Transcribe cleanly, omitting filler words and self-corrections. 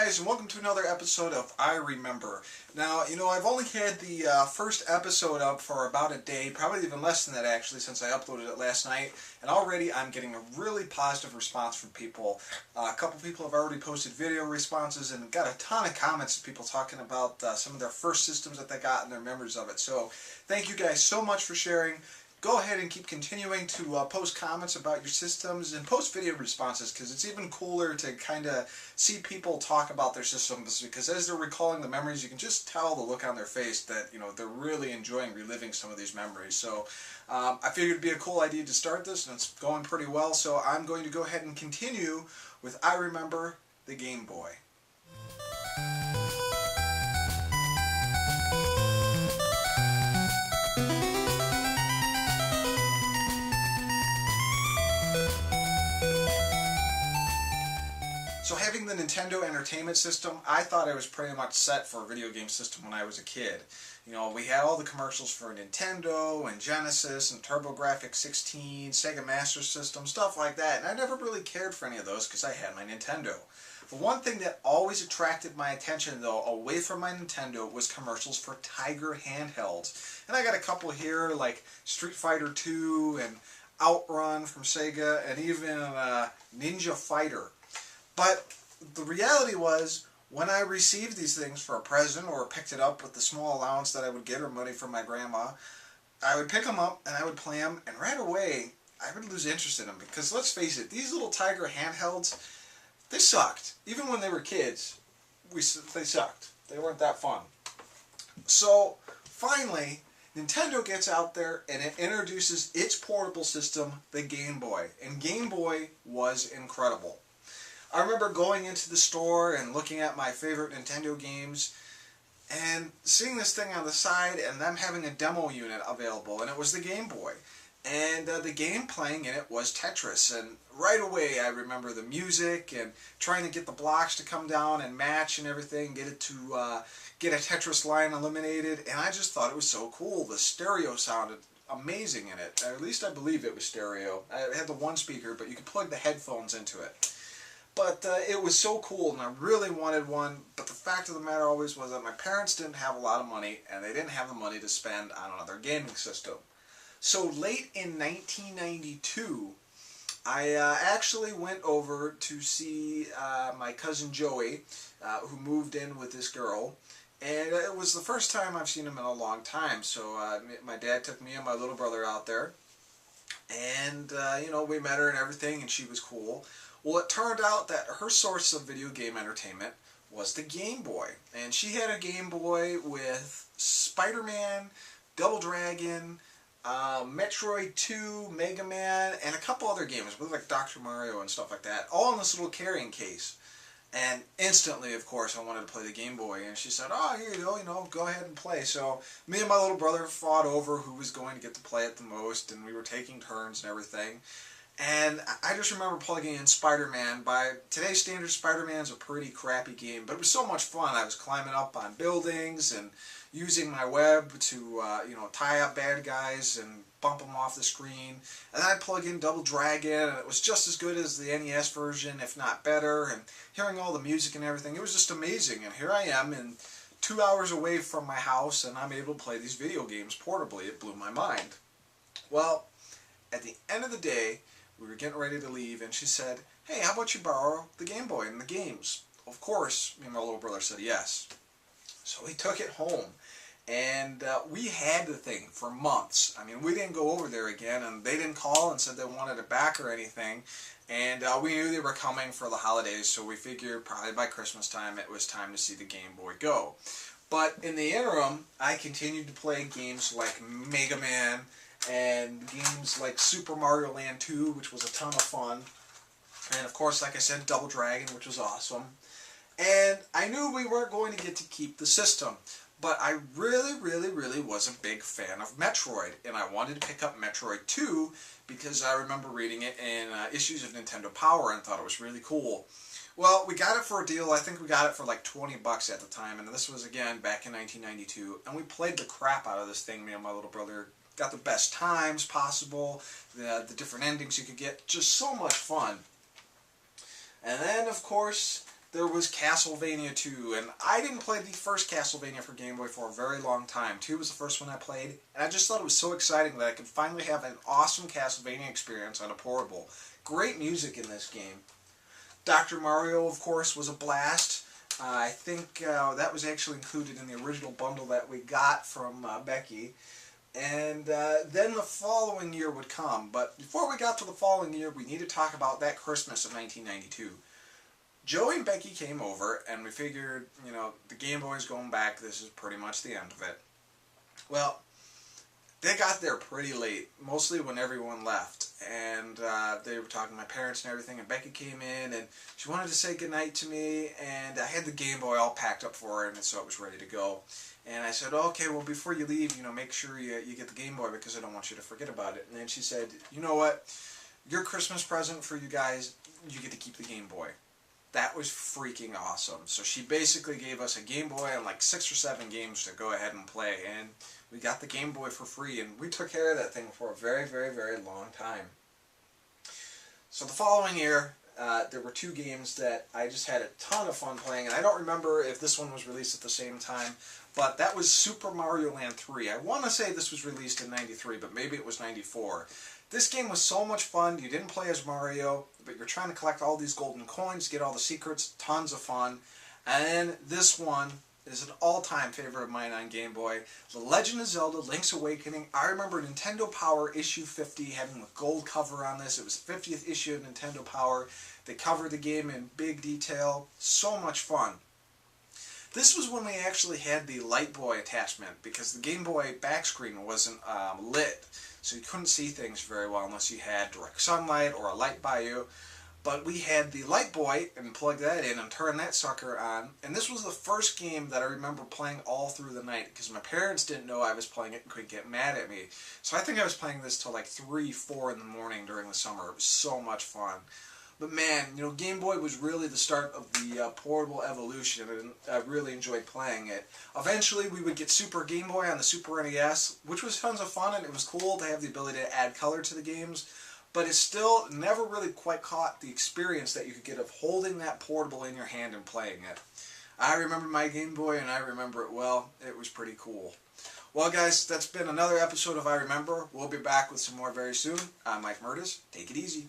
guys, and welcome to another episode of I Remember. Now, I've only had the first episode up for about a day, probably even less than that actually, since I uploaded it last night, and already I'm getting a really positive response from people. A couple people have already posted video responses and got a ton of comments of people talking about some of their first systems that they got and their memories of it. So, thank you guys so much for sharing. Go ahead and keep continuing to post comments about your systems and post video responses, because it's even cooler to kind of see people talk about their systems, because as they're recalling the memories, you can just tell the look on their face that they're really enjoying reliving some of these memories. So I figured it'd be a cool idea to start this, and it's going pretty well, so I'm going to go ahead and continue with I Remember the Game Boy. So having the Nintendo Entertainment System, I thought I was pretty much set for a video game system when I was a kid. We had all the commercials for Nintendo and Genesis and TURBOGRAFX-CD, Sega Master System, stuff like that, and I never really cared for any of those because I had my Nintendo. The one thing that always attracted my attention, though, away from my Nintendo, was commercials for Tiger handhelds. And I got a couple here, like Street Fighter 2 and Outrun from Sega, and even Ninja Fighter. But the reality was, when I received these things for a present or picked it up with the small allowance that I would get or money from my grandma, I would pick them up and I would play them, and right away I would lose interest in them, because let's face it, these little Tiger handhelds, they sucked. Even when they were kids, they sucked. They weren't that fun. So finally, Nintendo gets out there and it introduces its portable system, the Game Boy. And Game Boy was incredible. I remember going into the store and looking at my favorite Nintendo games and seeing this thing on the side and them having a demo unit available, and it was the Game Boy. And the game playing in it was Tetris, and right away I remember the music and trying to get the blocks to come down and match and everything, get it to get a Tetris line eliminated, and I just thought it was so cool. The stereo sounded amazing in it, at least I believe it was stereo. I had the one speaker, but you could plug the headphones into it. But it was so cool, and I really wanted one, but the fact of the matter always was that my parents didn't have a lot of money, and they didn't have the money to spend on another gaming system. So late in 1992, I actually went over to see my cousin Joey, who moved in with this girl, and it was the first time I've seen him in a long time. So my dad took me and my little brother out there, and we met her and everything, and she was cool. Well, it turned out that her source of video game entertainment was the Game Boy. And she had a Game Boy with Spider-Man, Double Dragon, Metroid 2, Mega Man, and a couple other games, with like Dr. Mario and stuff like that, all in this little carrying case. And instantly, of course, I wanted to play the Game Boy, and she said, "Oh, here you go, go ahead and play." So me and my little brother fought over who was going to get to play it the most, and we were taking turns and everything. And I just remember plugging in Spider-Man. By today's standards, Spider-Man's a pretty crappy game, but it was so much fun. I was climbing up on buildings and using my web to tie up bad guys and bump them off the screen. And then I'd plug in Double Dragon, and it was just as good as the NES version, if not better. And hearing all the music and everything, it was just amazing. And here I am, 2 hours away from my house, and I'm able to play these video games portably. It blew my mind. Well, at the end of the day, we were getting ready to leave, and she said, "Hey, how about you borrow the Game Boy and the games?" Of course, me and my little brother said yes. So we took it home, and we had the thing for months. I mean, we didn't go over there again, and they didn't call and said they wanted it back or anything. And we knew they were coming for the holidays, so we figured probably by Christmas time it was time to see the Game Boy go. But in the interim, I continued to play games like Mega Man, and games like Super Mario Land 2, which was a ton of fun. And of course, like I said, Double Dragon, which was awesome. And I knew we weren't going to get to keep the system, but I really was a big fan of Metroid, and I wanted to pick up Metroid 2 because I remember reading it in issues of Nintendo Power and thought it was really cool. Well, we got it for a deal. I think we got it for like 20 bucks at the time, and this was again back in 1992, and we played the crap out of this thing, me and my little brother. Got the best times possible, the different endings you could get, just so much fun. And then, of course, there was Castlevania 2, and I didn't play the first Castlevania for Game Boy for a very long time. 2 was the first one I played, and I just thought it was so exciting that I could finally have an awesome Castlevania experience on a portable. Great music in this game. Dr. Mario, of course, was a blast. I think that was actually included in the original bundle that we got from Becky. And then the following year would come. But before we got to the following year, we need to talk about that Christmas of 1992. Joey and Becky came over, and we figured, you know, the Game Boy's going back. This is pretty much the end of it. Well, they got there pretty late, mostly when everyone left. And they were talking to my parents and everything, and Becky came in, and she wanted to say goodnight to me, and I had the Game Boy all packed up for her, and so it was ready to go. And I said, okay, well, before you leave, you know, make sure you get the Game Boy because I don't want you to forget about it. And then she said, you know what? Your Christmas present for you guys, you get to keep the Game Boy. That was freaking awesome. So she basically gave us a Game Boy and like 6 or 7 games to go ahead and play. And we got the Game Boy for free, and we took care of that thing for a very, very, very long time. So the following year, there were 2 games that I just had a ton of fun playing, and I don't remember if this one was released at the same time, but that was Super Mario Land 3. I want to say this was released in 93, but maybe it was 94. This game was so much fun. You didn't play as Mario, but you're trying to collect all these golden coins, get all the secrets, tons of fun. And this one is an all-time favorite of mine on Game Boy. The Legend of Zelda Link's Awakening. I remember Nintendo Power issue 50 having the gold cover on this. It was the 50th issue of Nintendo Power. They covered the game in big detail. So much fun. This was when we actually had the Light Boy attachment, because the Game Boy back screen wasn't lit, so you couldn't see things very well unless you had direct sunlight or a light by you. But we had the Light Boy and plugged that in and turned that sucker on, and this was the first game that I remember playing all through the night, because my parents didn't know I was playing it and could get mad at me. So I think I was playing this till like 3, 4 in the morning during the summer. It was so much fun. But man, you know, Game Boy was really the start of the portable evolution, and I really enjoyed playing it. Eventually, we would get Super Game Boy on the Super NES, which was tons of fun, and it was cool to have the ability to add color to the games. But it still never really quite caught the experience that you could get of holding that portable in your hand and playing it. I remember my Game Boy, and I remember it well. It was pretty cool. Well, guys, that's been another episode of I Remember. We'll be back with some more very soon. I'm Mike Murtis. Take it easy.